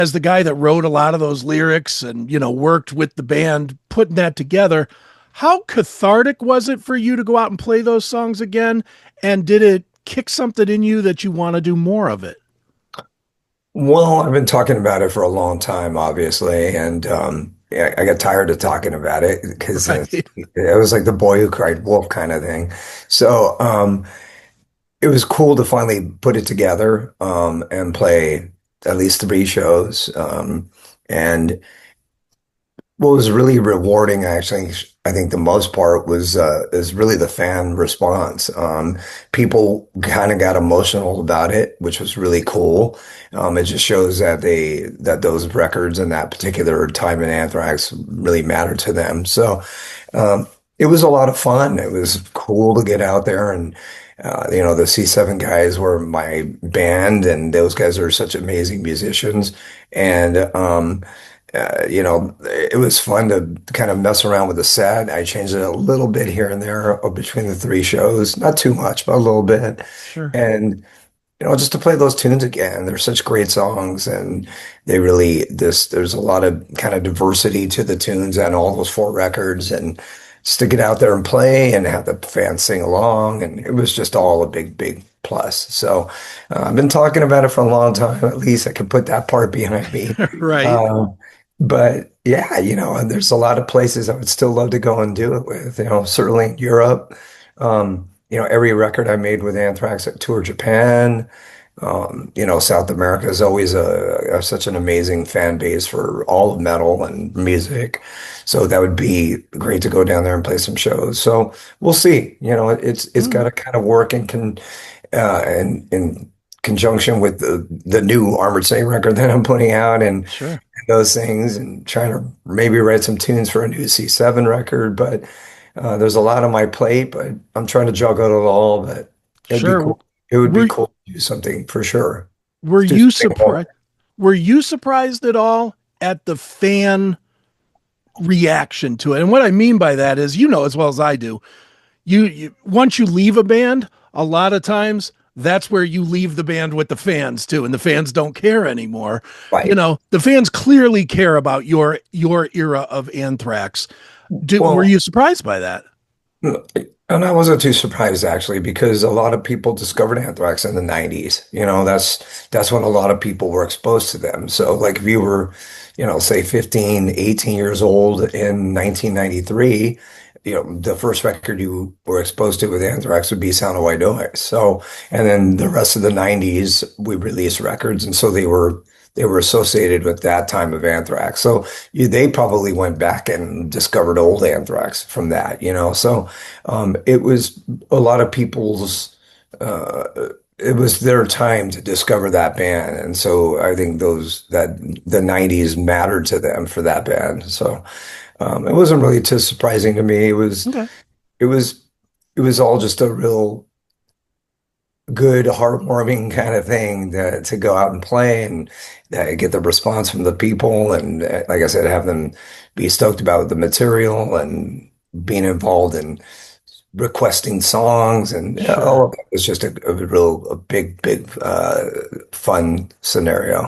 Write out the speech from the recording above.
as the guy that wrote a lot of those lyrics and, worked with the band putting that together, how cathartic was it for you to go out and play those songs again? And did it kick something in you that you want to do more of it? Well, I've been talking about it for a long time, obviously, and yeah, I got tired of talking about it because Right. it was like the boy who cried wolf kind of thing. So it was cool to finally put it together and play at least three shows. And what was really rewarding, actually, I think the most part was is really the fan response. People kind of got emotional about it, which was really cool. It just shows that those records and that particular time in Anthrax really mattered to them. So it was a lot of fun. It was cool to get out there and the C7 guys were my band, and those guys are such amazing musicians. And it was fun to kind of mess around with the set. I changed it a little bit here and there between the three shows, not too much, but a little bit. Sure. And just to play those tunes again, they're such great songs, and there's a lot of kind of diversity to the tunes and all those four records, and just to get out there and play and have the fans sing along, and it was just all a big, big plus. So I've been talking about it for a long time. At least I can put that part behind me. Right. Um, but yeah, and there's a lot of places I would still love to go and do it with, certainly in Europe. Every record I made with Anthrax, I toured Japan. South America is always such an amazing fan base for all of metal and music. So that would be great to go down there and play some shows. So we'll see. It's got Mm, to kind of work in conjunction with the new Armored Saint record that I'm putting out, and sure. those things, and trying to maybe write some tunes for a new C7 record. But there's a lot on my plate, but I'm trying to juggle it all. But it'd be Sure. cool. It would be Were cool to do something for sure. were Do you something surprised? Were you surprised at all at the fan reaction to it? And what I mean by that is, as well as I do, you once you leave a band, a lot of times that's where you leave the band with the fans too, and the fans don't care anymore. right. The fans clearly care about your era of Anthrax. Were Well, you surprised by that? and I wasn't too surprised actually, because a lot of people discovered Anthrax in the 90s. That's when a lot of people were exposed to them. So like if you were, say 15, 18 years old in 1993, the first record you were exposed to with Anthrax would be Sound of White Noise. So, and then the rest of the 90s, we released records. And so they were associated with that time of Anthrax. So they probably went back and discovered old Anthrax from that. So it was a lot of people's, uh, it was their time to discover that band. And so I think that the 90s mattered to them for that band. So it wasn't really too surprising to me. Okay. It was, it was all just a real good, heartwarming kind of thing to go out and play and get the response from the people. And like I said, have them be stoked about the material and being involved in requesting songs. And all Sure. of that was just a big, big, fun scenario.